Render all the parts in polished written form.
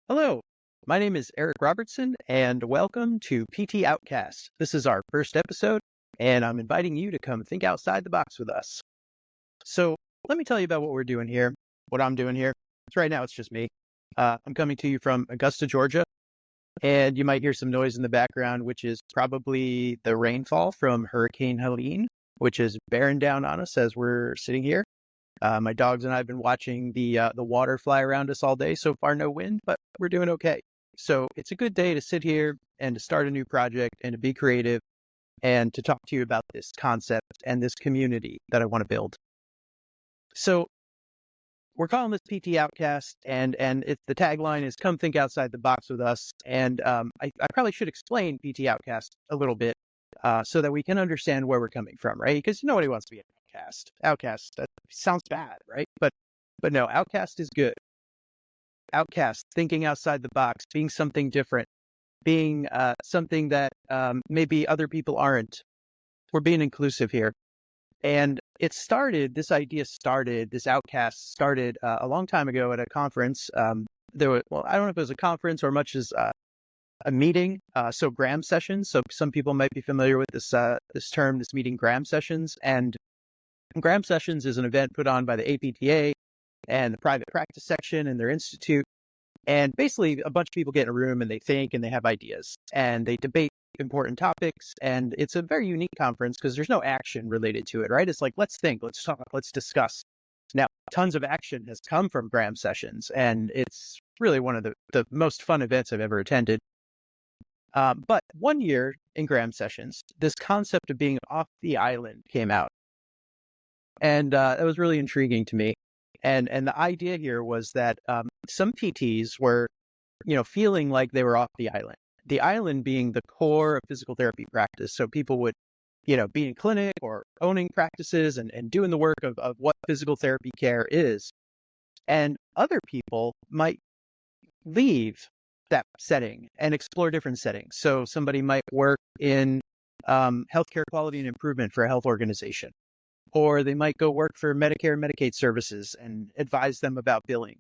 Hello, my name is Eric Robertson, and welcome to PT Outcast. This is our first episode, and I'm inviting you to come think outside the box with us. So let me tell you about what we're doing here, what I'm doing here. So right now, it's just me. I'm coming to you from Augusta, Georgia, and you might hear some noise in the background, which is probably the rainfall from Hurricane Helene, which is bearing down on us as we're sitting here. My dogs and I have been watching the water fly around us all day. So far, no wind, but we're doing okay. So it's a good day to sit here and to start a new project and to be creative and to talk to you about this concept and this community that I want to build. So we're calling this PT Outcast, and the tagline is "Come think outside the box with us." And I probably should explain PT Outcast a little bit so that we can understand where we're coming from, right? Because nobody wants to be an outcast. Outcast, that sounds bad, right? But no, outcast is good. Outcast, thinking outside the box, being something different, being something that maybe other people aren't. We're being inclusive here. And this idea started, this Outcast started a long time ago at a conference. I don't know if it was a conference or much as a meeting. So Gram sessions. So some people might be familiar with this term, this meeting, Gram sessions. And Gram sessions is an event put on by the APTA and the private practice section in their institute. And basically a bunch of people get in a room and they think and they have ideas and they debate important topics. And it's a very unique conference because there's no action related to it, right? It's like, let's think, let's talk, let's discuss. Now, tons of action has come from Gram sessions, and it's really one of the most fun events I've ever attended. But one year in Gram sessions, this concept of being off the island came out. And it was really intriguing to me. And the idea here was that some PTs were, feeling like they were off the island. The island being the core of physical therapy practice. So people would, be in clinic or owning practices and doing the work of what physical therapy care is. And other people might leave that setting and explore different settings. So somebody might work in healthcare quality and improvement for a health organization, or they might go work for Medicare and Medicaid services and advise them about billing.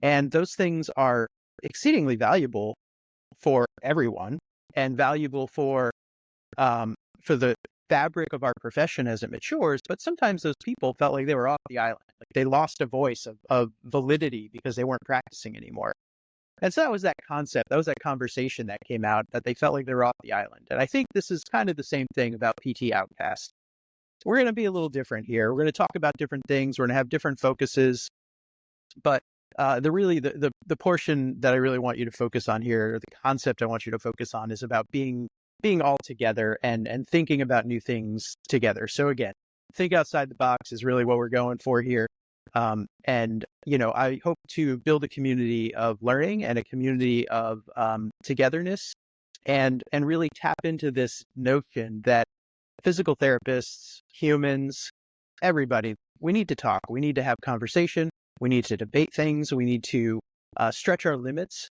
And those things are exceedingly valuable for everyone and valuable for the fabric of our profession as it matures. But sometimes those people felt like they were off the island, like they lost a voice of validity because they weren't practicing anymore. And so that was that concept, that was that conversation that came out, that they felt like they were off the island. And I think this is kind of the same thing about PT Outcast. We're going to be a little different here. We're going to talk about different things. We're going to have different focuses. But the portion that I really want you to focus on here, or the concept I want you to focus on, is about being all together and thinking about new things together. So again, think outside the box is really what we're going for here. I hope to build a community of learning and a community of togetherness, and really tap into this notion that physical therapists, humans, everybody, we need to talk. We need to have conversation. We need to debate things. We need to stretch our limits.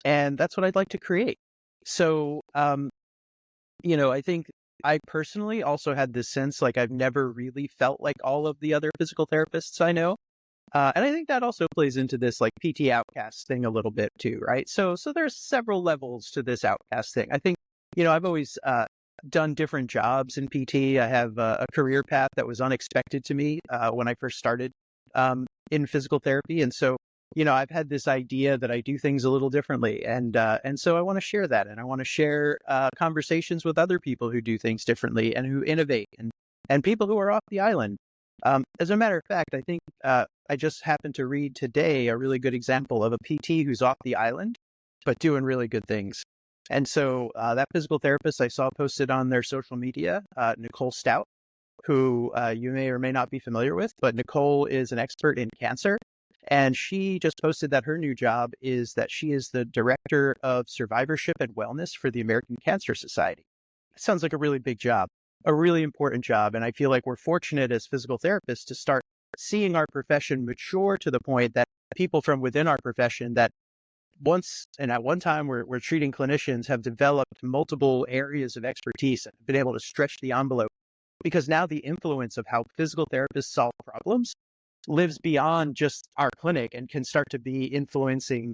And that's what I'd like to create. So, I think I personally also had this sense like I've never really felt like all of the other physical therapists I know. And I think that also plays into this like PT Outcast thing a little bit too, right? So there's several levels to this Outcast thing. I think, I've always done different jobs in PT. I have a career path that was unexpected to me when I first started in physical therapy. And so, I've had this idea that I do things a little differently. And so I want to share that. And I want to share conversations with other people who do things differently and who innovate and people who are off the island. As a matter of fact, I think I just happened to read today a really good example of a PT who's off the island, but doing really good things. And so that physical therapist I saw posted on their social media, Nicole Stout, who you may or may not be familiar with, but Nicole is an expert in cancer. And she just posted that her new job is that she is the director of survivorship and wellness for the American Cancer Society. It sounds like a really big job, a really important job. And I feel like we're fortunate as physical therapists to start seeing our profession mature to the point that people from within our profession that at one time we're treating clinicians have developed multiple areas of expertise and been able to stretch the envelope because now the influence of how physical therapists solve problems lives beyond just our clinic and can start to be influencing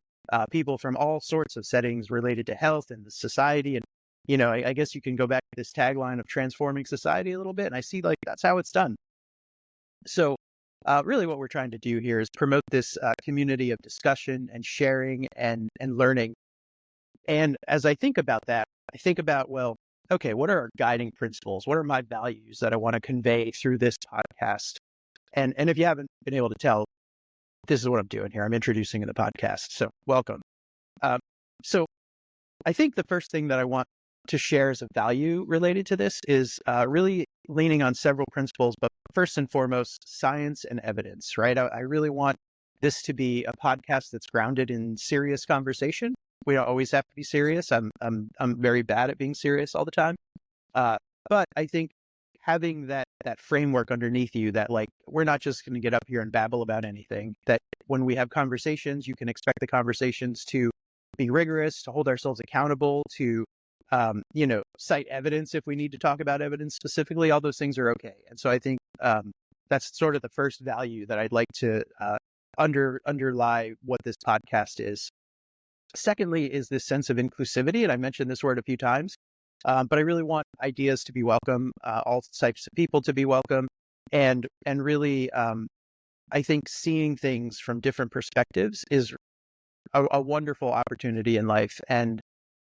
people from all sorts of settings related to health and the society. And, I guess you can go back to this tagline of transforming society a little bit. And I see like that's how it's done. So really what we're trying to do here is promote this community of discussion and sharing and learning. And as I think about that, I think about, well, okay, what are our guiding principles? What are my values that I want to convey through this podcast? And if you haven't been able to tell, this is what I'm doing here. I'm introducing the podcast. So welcome. So I think the first thing that I want to share as a value related to this is really leaning on several principles, but first and foremost, science and evidence, right? I really want this to be a podcast that's grounded in serious conversation. We don't always have to be serious. I'm very bad at being serious all the time. But I think having that framework underneath you that like, we're not just going to get up here and babble about anything, that when we have conversations, you can expect the conversations to be rigorous, to hold ourselves accountable, to, cite evidence if we need to talk about evidence specifically. All those things are okay. And so I think that's sort of the first value that I'd like to underlie what this podcast is. Secondly is this sense of inclusivity. And I mentioned this word a few times, but I really want ideas to be welcome, all types of people to be welcome. And really, I think seeing things from different perspectives is a wonderful opportunity in life. And,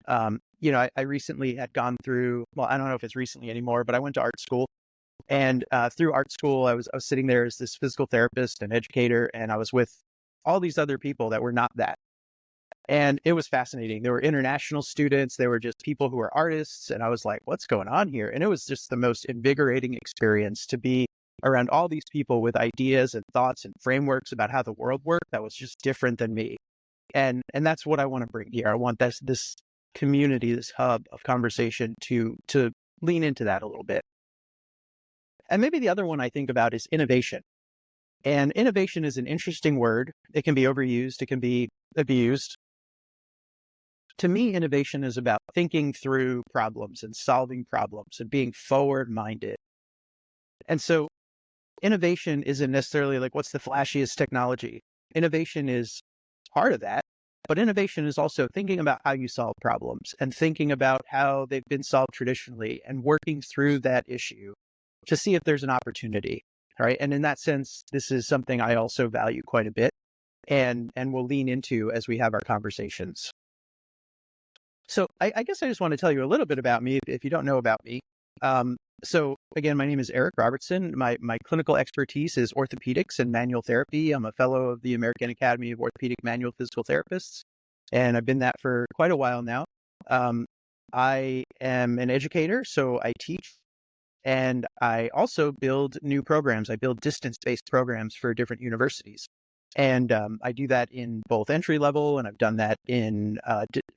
I recently had gone through, well, I don't know if it's recently anymore, but I went to art school. And through art school, I was sitting there as this physical therapist and educator, and I was with all these other people that were not that. And it was fascinating. There were international students. There were just people who were artists. And I was like, what's going on here? And it was just the most invigorating experience to be around all these people with ideas and thoughts and frameworks about how the world worked that was just different than me. And that's what I want to bring here. I want this community, this hub of conversation to lean into that a little bit. And maybe the other one I think about is innovation. And innovation is an interesting word. It can be overused. It can be abused. To me, innovation is about thinking through problems and solving problems and being forward-minded. And so innovation isn't necessarily like, what's the flashiest technology? Innovation is part of that, but innovation is also thinking about how you solve problems and thinking about how they've been solved traditionally and working through that issue to see if there's an opportunity, right? And in that sense, this is something I also value quite a bit and will lean into as we have our conversations. So I guess I just want to tell you a little bit about me if you don't know about me. So again, my name is Eric Robertson. My clinical expertise is orthopedics and manual therapy. I'm a fellow of the American Academy of Orthopedic Manual Physical Therapists, and I've been that for quite a while now. I am an educator, so I teach, and I also build new programs. I build distance-based programs for different universities. And I do that in both entry level, and I've done that in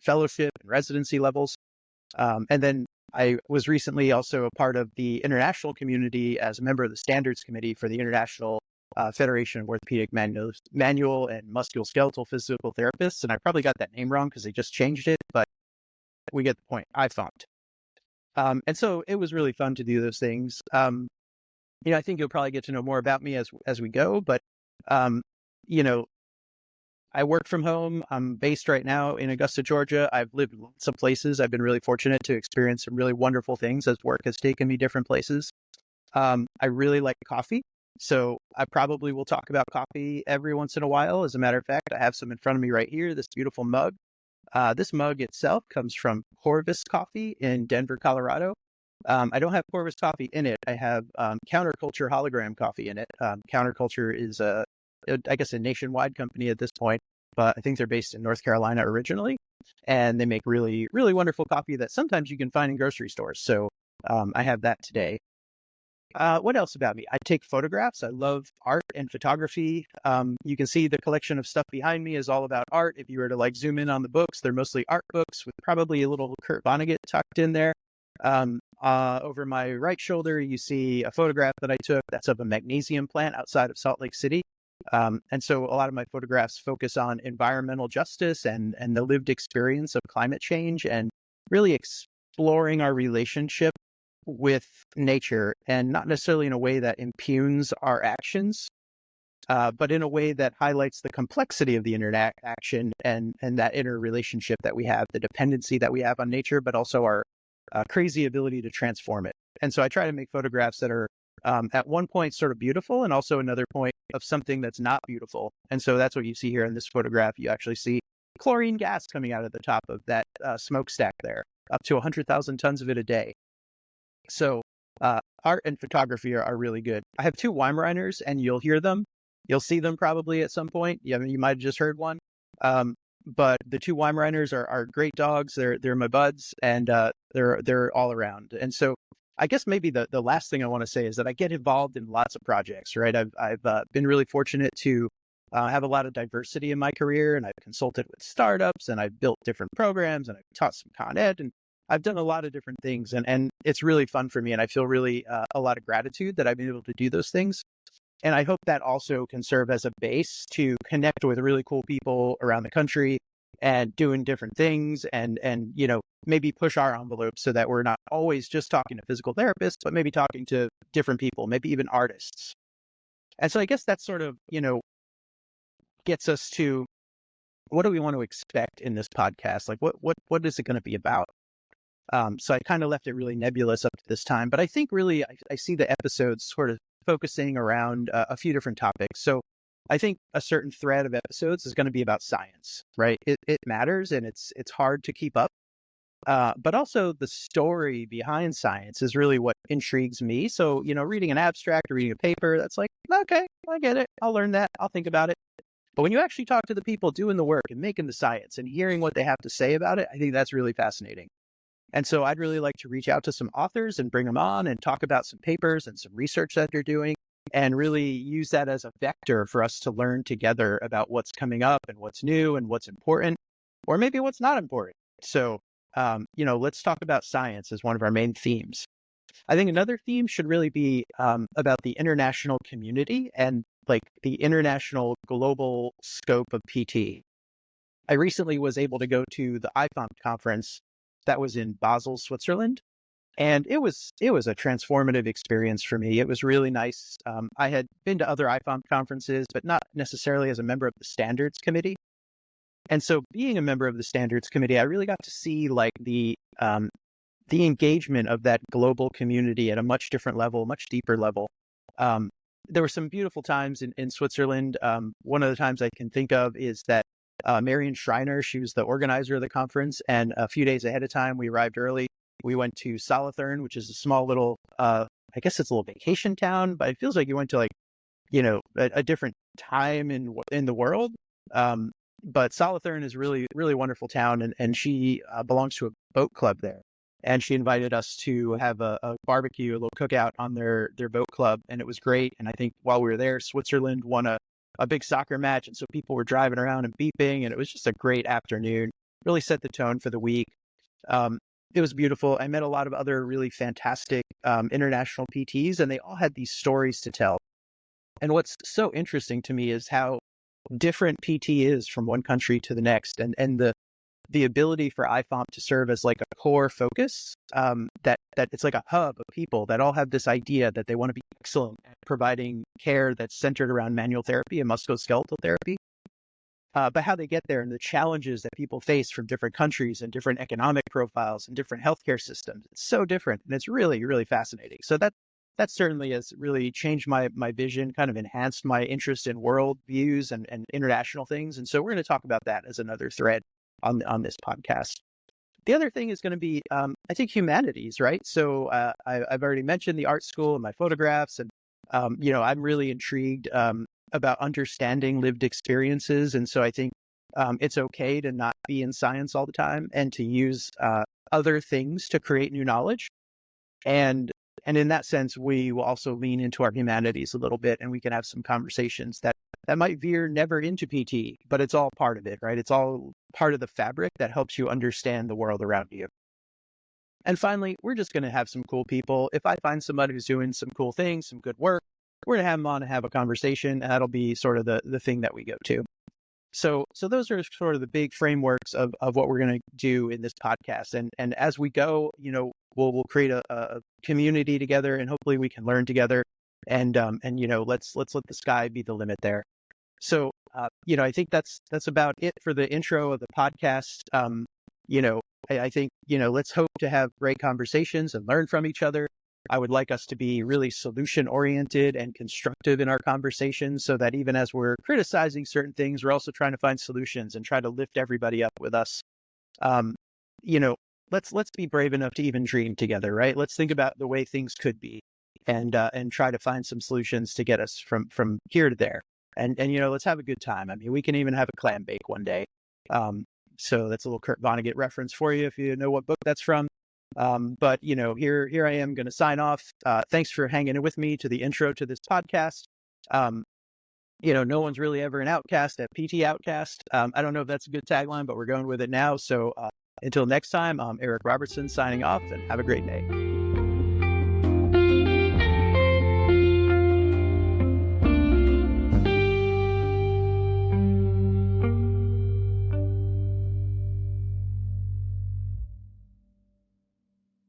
fellowship and residency levels. And then I was recently also a part of the international community as a member of the standards committee for the International Federation of Orthopedic Manual and Musculoskeletal Physical Therapists. And I probably got that name wrong because they just changed it, but we get the point. I found. And so it was really fun to do those things. I think you'll probably get to know more about me as we go, but I work from home. I'm based right now in Augusta, Georgia. I've lived some places. I've been really fortunate to experience some really wonderful things as work has taken me different places. I really like coffee, so I probably will talk about coffee every once in a while. As a matter of fact, I have some in front of me right here, this beautiful mug. This mug itself comes from Corvus Coffee in Denver, Colorado. I don't have Corvus Coffee in it. I have Counterculture Hologram Coffee in it. Counterculture is I guess a nationwide company at this point, but I think they're based in North Carolina originally, and they make really, really wonderful coffee that sometimes you can find in grocery stores. So I have that today. What else about me? I take photographs. I love art and photography. You can see the collection of stuff behind me is all about art. If you were to zoom in on the books, they're mostly art books with probably a little Kurt Vonnegut tucked in there. Over my right shoulder, you see a photograph that I took that's of a magnesium plant outside of Salt Lake City. And so a lot of my photographs focus on environmental justice and the lived experience of climate change and really exploring our relationship with nature, and not necessarily in a way that impugns our actions, but in a way that highlights the complexity of the internet action and that interrelationship that we have, the dependency that we have on nature, but also our crazy ability to transform it. And so I try to make photographs that are at one point sort of beautiful and also another point of something that's not beautiful. And so that's what you see here in this photograph. You actually see chlorine gas coming out of the top of that smokestack there, up to 100,000 tons of it a day. So art and photography are really good. I have two Weimaraners, and you'll hear them. You'll see them probably at some point. Yeah, I mean, you might have just heard one. But the two Weimaraners are great dogs. They're my buds, and they're all around. And so I guess maybe the last thing I want to say is that I get involved in lots of projects. Right, I've been really fortunate to have a lot of diversity in my career, and I've consulted with startups, and I've built different programs, and I've taught some Con Ed, and I've done a lot of different things, and it's really fun for me, and I feel really a lot of gratitude that I've been able to do those things. And I hope that also can serve as a base to connect with really cool people around the country and doing different things, and maybe push our envelope so that we're not always just talking to physical therapists, but maybe talking to different people, maybe even artists. And so I guess that sort of gets us to, what do we want to expect in this podcast? Like what is it going to be about? So I kind of left it really nebulous up to this time, but I think really I see the episodes sort of focusing around a few different topics. So I think a certain thread of episodes is going to be about science, right? It matters, and it's hard to keep up. But also the story behind science is really what intrigues me. So, reading an abstract or reading a paper, that's like, okay, I get it. I'll learn that. I'll think about it. But when you actually talk to the people doing the work and making the science and hearing what they have to say about it, I think that's really fascinating. And so I'd really like to reach out to some authors and bring them on and talk about some papers and some research that they're doing, and really use that as a vector for us to learn together about what's coming up and what's new and what's important, or maybe what's not important. So, let's talk about science as one of our main themes. I think another theme should really be about the international community and like the international global scope of PT. I recently was able to go to the IFOMP conference that was in Basel, Switzerland, and it was a transformative experience for me. It was really nice. I had been to other IFOMP conferences, but not necessarily as a member of the standards committee. And so being a member of the standards committee, I really got to see like the engagement of that global community at a much different level, much deeper level. There were some beautiful times in Switzerland. One of the times I can think of is that Marion Schreiner, she was the organizer of the conference, and a few days ahead of time, we arrived early. We went to Solothurn, which is a small little, I guess it's a little vacation town, but it feels like you went to a different time in the world. But Solothurn is really, really wonderful town, and she belongs to a boat club there. And she invited us to have a barbecue, a little cookout on their boat club, and it was great. And I think while we were there, Switzerland won a big soccer match, and so people were driving around and beeping, and it was just a great afternoon. Really set the tone for the week. It was beautiful. I met a lot of other really fantastic international PTs, and they all had these stories to tell. And what's so interesting to me is how different PT is from one country to the next, and the ability for IFOMP to serve as like a core focus, that it's like a hub of people that all have this idea that they want to be excellent at providing care that's centered around manual therapy and musculoskeletal therapy. But how they get there and the challenges that people face from different countries and different economic profiles and different healthcare systems, it's so different, and it's really, really fascinating. So that certainly has really changed my vision, kind of enhanced my interest in world views and international things. And so we're going to talk about that as another thread on this podcast. The other thing is going to be, I think, humanities, right? So I've already mentioned the art school and my photographs, and I'm really intrigued about understanding lived experiences, and so I think it's okay to not be in science all the time and to use other things to create new knowledge. And in that sense, we will also lean into our humanities a little bit, and we can have some conversations that might veer never into PT, but it's all part of it, right? It's all part of the fabric that helps you understand the world around you. And finally, we're just going to have some cool people. If I find somebody who's doing some cool things, some good work, we're going to have them on and have a conversation. And that'll be sort of the thing that we go to. So those are sort of the big frameworks of what we're going to do in this podcast. And as we go, we'll create a community together, and hopefully we can learn together. And let's let the sky be the limit there. So I think that's about it for the intro of the podcast. I think let's hope to have great conversations and learn from each other. I would like us to be really solution oriented and constructive in our conversations, so that even as we're criticizing certain things, we're also trying to find solutions and try to lift everybody up with us. Let's be brave enough to even dream together, right? Let's think about the way things could be, and try to find some solutions to get us from here to there. And let's have a good time. I mean, we can even have a clam bake one day. So that's a little Kurt Vonnegut reference for you if you know what book that's from. But here I am going to sign off. Thanks for hanging with me to the intro to this podcast. No one's really ever an outcast at PT Outcast. I don't know if that's a good tagline, but we're going with it now. So until next time, I'm Eric Robertson signing off, and have a great day.